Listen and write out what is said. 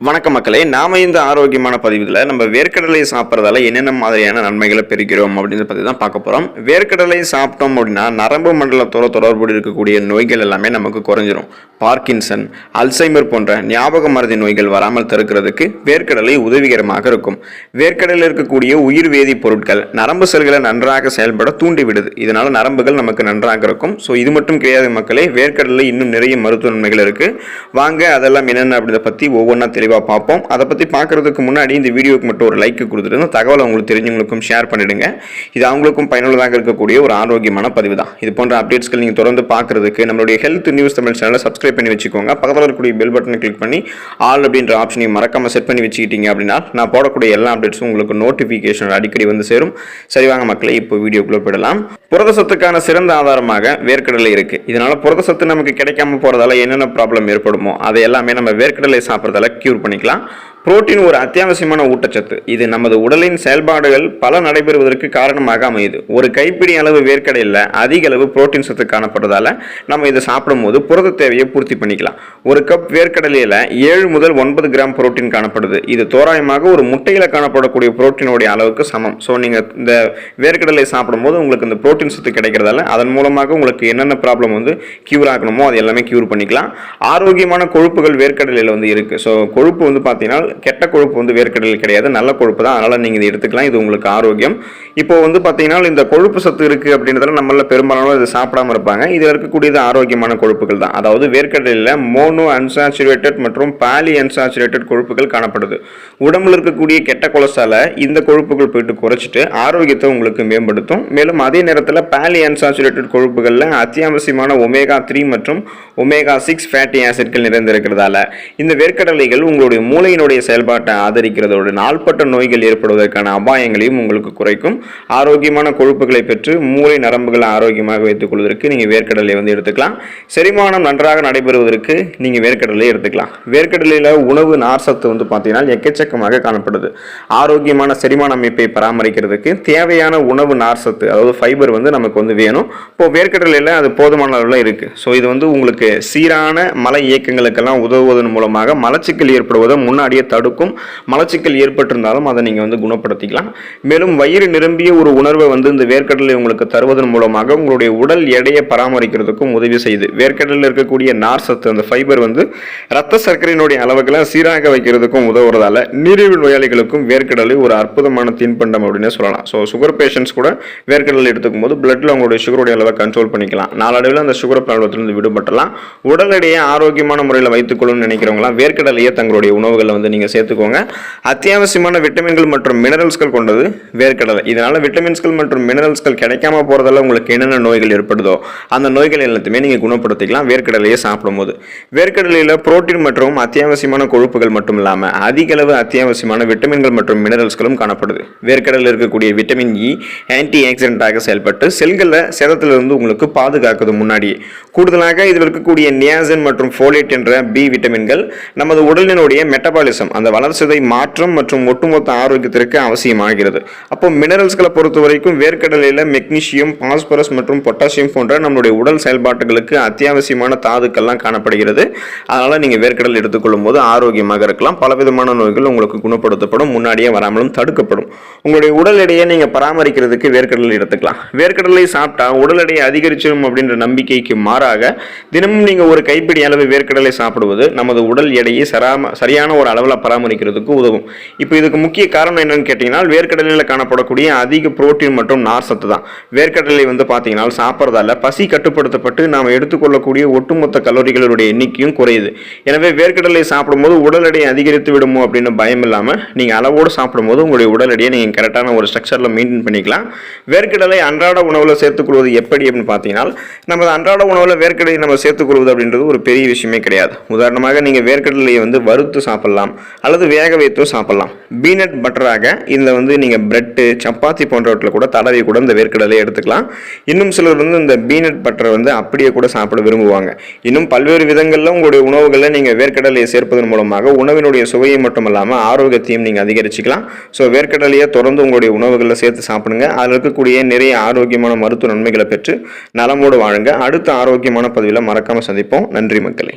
வணக்கம் மக்களே, நாம இந்த ஆரோக்கியமான பதிவுல நம்ம வேர்க்கடலை சாப்பிட்றதால என்னென்ன மாதிரியான நன்மைகளை பெறுகிறோம் அப்படின்றத பற்றி தான் பார்க்க போகிறோம். வேர்க்கடலை சாப்பிட்டோம் அப்படின்னா நரம்பு மண்டலத்தோட தொடர்புடைய இருக்கக்கூடிய நோய்கள் எல்லாமே நமக்கு குறைஞ்சிரும். பார்க்கின்சன், அல்சைமர் போன்ற ஞாபக மறதி நோய்கள் வராமல் தடுக்கிறதுக்கு வேர்க்கடலை உதவிகரமாக இருக்கும். வேர்க்கடலில் இருக்கக்கூடிய உயிர் வேதி பொருட்கள் நரம்பு செல்களை நன்றாக செயல்பட தூண்டிவிடுது. இதனால நரம்புகள் நமக்கு நன்றாக இருக்கும். ஸோ இது மட்டும் கிடையாது மக்களே, வேர்க்கடலை இன்னும் நிறைய மருத்துவ நன்மைகள் இருக்கு. வாங்க அதெல்லாம் என்னென்ன அப்படின்றத பற்றி ஒவ்வொன்றா பார்ப்போம். அதை பற்றி பார்க்கறதுக்கு முன்னாடி இந்த வீடியோக்கு மட்டும் ஒரு லைக் கொடுத்துட்டு தகவலை உங்களுக்கு தெரிஞ்சவங்களுக்கும் ஷேர் பண்ணிடுங்க. இது அவங்களுக்கும் பயனுள்ளதாக இருக்கக்கூடிய ஒரு ஆரோக்கியமான பதிவு தான். இது போன்ற அப்டேட்ஸ்கள் நீங்கள் தொடர்ந்து பார்க்கறதுக்கு நம்மளுடைய ஹெல்த் நியூஸ் தமிழ் சேனலை சப்ஸ்கிரைப் பண்ணி வச்சுக்கோங்க. பக்கத்தில் இருக்கக்கூடிய பெல் பட்டனை கிளிக் பண்ணி ஆல் அப்படின்ற ஆப்ஷனையும் மறக்காம செட் பண்ணி வச்சுக்கிட்டீங்க அப்படின்னா நான் போடக்கூடிய எல்லா அப்டேட்ஸும் உங்களுக்கு நோட்டிஃபிகேஷன் அடிக்கடி வந்து சேரும். சரி வாங்க மக்களே, இப்போ வீடியோக்குள்ள போயிடலாம். புரத சத்துக்கான சிறந்த ஆதாரமாக வேர்க்கடலை இருக்கு. இதனால புரத சத்து நமக்கு கிடைக்காம போறதால என்னென்ன ப்ராப்ளம் ஏற்படுமோ அதை எல்லாமே நம்ம வேர்க்கடலை சாப்பிட்றதால கியூர் பண்ணிக்கலாம். புரோட்டீன் ஒரு அத்தியாவசியமான ஊட்டச்சத்து. இது நமது உடலின் செயல்பாடுகள் பல நடைபெறுவதற்கு காரணமாக அமையுது. ஒரு கைப்பிடி அளவு வேர்க்கடையில் அதிக அளவு புரோட்டீன் சத்து காணப்படுறதால நம்ம இதை சாப்பிடும் போது புரத தேவையை பூர்த்தி பண்ணிக்கலாம். ஒரு கப் வேர்க்கடலையில் 7 முதல் 9 கிராம் புரோட்டீன் காணப்படுது. இது தோராயமாக ஒரு முட்டையில் காணப்படக்கூடிய புரோட்டீனுடைய அளவுக்கு சமம். ஸோ நீங்கள் இந்த வேர்க்கடலை சாப்பிடும்போது உங்களுக்கு இந்த புரோட்டீன் சத்து கிடைக்கிறதால அதன் மூலமாக உங்களுக்கு என்னென்ன ப்ராப்ளம் வந்து கியூர் ஆகணுமோ அது எல்லாமே கியூர் பண்ணிக்கலாம். ஆரோக்கியமான கொழுப்புகள் வேர்க்கடலையில் வந்து இருக்கு. ஸோ கொழுப்பு வந்து பார்த்தீங்கன்னா கெட்ட கொழுப்பு வந்து வேர்க்கடலையில் கிடையாது, நல்ல கொழுப்பு தான். அதனால நீங்க இதை எடுத்துக்கலாம். இது உங்களுக்கு ஆரோக்கியம். இப்போ வந்து பாத்தீங்கன்னா இந்த கொழுப்பு சத்து இருக்கு அப்படின்றதால நம்மள பெரும்பாலான இதை சாப்பிடாம இருப்பாங்க. இதுல இருக்கக்கூடியது ஆரோக்கியமான கொழுப்புகள் தான். அதாவது வேர்க்கடலையில மோனோ அன்சாச்சுரேட்டட் மற்றும் பாலி அன்சாச்சுரேட்டட் கொழுப்புகள் காணப்படுது. உடம்புல இருக்கக்கூடிய கெட்ட கொலஸ்ட்ரால இந்த கொழுப்புகள் போயிட்டு குறைச்சிட்டு ஆரோக்கியத்தை உங்களுக்கு மேம்படுத்தும். மேலும் அதே நேரத்தில் பாலி அன்சாச்சுரேட்டட் கொழுப்புகள்ல அத்தியாவசியமான ஒமேகா 3 மற்றும் ஒமேகா 6 ஃபேட்டி ஆசிட்கள் நிறைந்திருக்கிறதால இந்த வேர்க்கடலைகள் உங்களுடைய மூளையினுடைய செயல்பாட்டை ஆதரிக்கிறதோடு நாள்பட்ட நோய்கள் ஏற்படுவதற்கான அபாயங்களையும் உங்களுக்கு குறைக்கும். ஆரோக்கியமான கொழுப்புகளை பெற்று மூளை நரம்புகளை ஆரோக்கியமாக வைத்துக் கொள்வதற்கு நீங்க வேர்க்கடலை வந்து எடுத்துக்கலாம். செரிமானம் நன்றாக நடைபெறுவதற்கு நீங்க வேர்க்கடலை எடுத்துக்கலாம். வேர்க்கடலையில உணவு நார் சத்து வந்து பார்த்தீங்கன்னா எக்கச்சக்கமாக காணப்படுது. ஆரோக்கியமான செரிமான அமைப்பை பராமரிக்கிறதுக்கு தேவையான உணவு நார் சத்து, அதாவது ஃபைபர் வந்து நமக்கு வந்து வேணும். இப்போ வேர்க்கடலையில அது போதுமான அளவில் இருக்கு. ஸோ இது வந்து உங்களுக்கு சீரான மலை இயக்கங்களுக்கெல்லாம் உதவுவதன் மூலமாக மலச்சிக்கல் ஏற்படுவதை முன்னாடியே தடுக்கும். மலச்சிக்கல் ஏற்பட்டிருந்தாலும் அதை நீங்க வந்து குணப்படுத்திக்கலாம். மேலும் வயிறு நிரம்பிய ஒரு உணர்வை வந்து இந்த வேர்க்கடலை உங்களுக்கு தருவதன் மூலமாக உங்களுடைய உடல் எடையை பராமரிக்கிறதுக்கும் உதவி செய்யுது. வேர்க்கடலில் இருக்கக்கூடிய நார் சத்து, அந்த ஃபைபர் வந்து ரத்த சர்க்கரையினுடைய அளவுகளை சீராக வைக்கிறதுக்கும் உதவுறதால நீரிழிவு நோயாளிகளுக்கும் வேர்க்கடலை ஒரு அற்புதமான தின்பண்டம் அப்படின்னு சொல்லலாம். ஸோ சுகர் பேஷண்ட்ஸ் கூட வேர்க்கடலை எடுத்துக்கும் போது பிளட்ல உங்களுடைய சுகருடைய அளவை கண்ட்ரோல் பண்ணிக்கலாம். நாளடைவில் அந்த சுகர் ப்ராப்ளத்திலிருந்து விடுபட்டலாம். உடல் எடையை ஆரோக்கியமான முறையில் வைத்துக் கொள்ளணும்னு நினைக்கிறவங்களாம் வேர்க்கடலையை தங்களுடைய உணவுகளை வந்து நீங்க சேர்த்துக்கோங்க. அத்தியாவசியமான விட்டமின்கள் மற்றும் மினரல்ஸ்கள் கொண்டது வேர்க்கடலை. இதனால விட்டமின்ஸ்கள் மற்றும் மினரல்ஸ்கள் கிடைக்காம போறதால உங்களுக்கு என்னென்ன நோய்கள் ஏற்படுதோ அந்த நோய்கள் எல்லாத்தையுமே நீங்க குணப்படுத்திக்கலாம் வேர்க்கடலையை சாப்பிடும் போது. வேர்க்கடலையில புரோட்டீன் மற்றும் அத்தியாவசியமான கொழுப்புகள் மட்டும் இல்லாம அதிக அளவு அத்தியாவசியமான விட்டமின்கள் மற்றும் மினரல்ஸ்களும் காணப்படுது. வேர்க்கடலில் இருக்கக்கூடிய விட்டமின் இ ஆன்டி ஆக்சிடென்டாக செயல்பட்டு செல்களை சேதத்திலிருந்து உங்களுக்கு பாதுகாக்குது. முன்னாடியே கூடுதலாக இதில் இருக்கக்கூடிய நியாசின் மற்றும் ஃபோலேட் என்ற பி விட்டமின்கள் நமது உடலினுடைய மெட்டபாலிசம், அந்த வளர்ச்சிதை மாற்றம் மற்றும் ஒட்டுமொத்த ஆரோக்கியத்திற்கு அவசியமாகிறது. அப்போ மினரல்ஸ்களை பொறுத்த வரைக்கும் வேர்க்கடலையில் மெக்னீசியம், பாஸ்பரஸ் மற்றும் பொட்டாசியம் போன்ற நம்மளுடைய உடல் செயல்பாட்டுகளுக்கு அத்தியாவசியமான தாதுக்கள்லாம் காணப்படுகிறது. அதனால நீங்க வேர்க்கடலை எடுத்துக்கொள்ளும் போது ஆரோக்கியமாக இருக்கலாம். பலவிதமான நோய்கள் உங்களுக்கு குணப்படுத்தப்படும், முன்னாடியே வராமலும் தடுக்கப்படும். உங்களுடைய உடல் எடையை நீங்க பராமரிக்கிறதுக்கு வேர்க்கடலை எடுத்துக்கலாம். வேர்க்கடலை சாப்பிட்டா உடல் எடையை அதிகரிச்சிடும் அப்படின்ற நம்பிக்கைக்கு மாறாக தினமும் நீங்க ஒரு கைப்பிடி அளவு வேர்க்கடலை சாப்பிடுவது நமது உடல் எடையை சரியான ஒரு அளவில் பராமரிக்கிறதுக்கு உதவும். இப்போ இதுக்கு முக்கிய காரணம் என்னன்னு கேட்டீங்கன்னா வேர்க்கடலையில் காணப்படக்கூடிய அதிக புரோட்டீன் மற்றும் நார் சத்து தான். வேர்க்கடலை வந்து பார்த்தீங்கன்னா சாப்பிட்றதால பசி கட்டுப்படுத்தப்பட்டு நாம் எடுத்துக்கொள்ளக்கூடிய ஒட்டுமொத்த கலோரிகளுடைய எண்ணிக்கையும் குறையுது. எனவே வேர்க்கடலை சாப்பிடும்போது உடல் எடையை அதிகரித்து விடுமோ அப்படின்னு பயம் இல்லாமல் நீங்கள் அளவோடு சாப்பிடும்போது உங்களுடைய உடல் எடையை நீங்கள் கரெக்டான ஒரு ஸ்ட்ரக்சரில் மெயின்டைன் பண்ணிக்கலாம். வேர்க்கடலை அன்றாட உணவில் சேர்த்துக்கொள்வது எப்படி அப்படின்னு பார்த்தீங்கன்னா நம்ம அன்றாட உணவில் வேர்க்கடலை நம்ம சேர்த்துக்கொள்வது அப்படின்றது ஒரு பெரிய விஷயமே கிடையாது. உதாரணமாக நீங்கள் வேர்க்கடலையை வந்து வறுத்து சாப்பிடலாம் அல்லது வேக வைத்து சாப்பிடலாம். பீனட் பட்டராக இதில் வந்து நீங்கள் பிரெட்டு, சப்பாத்தி போன்றவற்றில் கூட தடவி கூட இந்த வேர்க்கடலை எடுத்துக்கலாம். இன்னும் சிலர் வந்து இந்த பீனட் பட்டரை வந்து அப்படியே கூட சாப்பிட விரும்புவாங்க. இன்னும் பல்வேறு விதங்களில் உங்களுடைய உணவுகளில் நீங்கள் வேர்க்கடலையை சேர்ப்பதன் மூலமாக உணவினுடைய சுவையை மட்டும் இல்லாமல் ஆரோக்கியத்தையும் நீங்கள் அதிகரிச்சுக்கலாம். ஸோ வேர்க்கடலையை தொடர்ந்து உங்களுடைய உணவுகளில் சேர்த்து சாப்பிடுங்க. அதில் இருக்கக்கூடிய நிறைய ஆரோக்கியமான மருத்துவ நன்மைகளை பெற்று நலமோடு வாழுங்க. அடுத்த ஆரோக்கியமான பதிவில் மறக்காமல் சந்திப்போம். நன்றி மக்களே.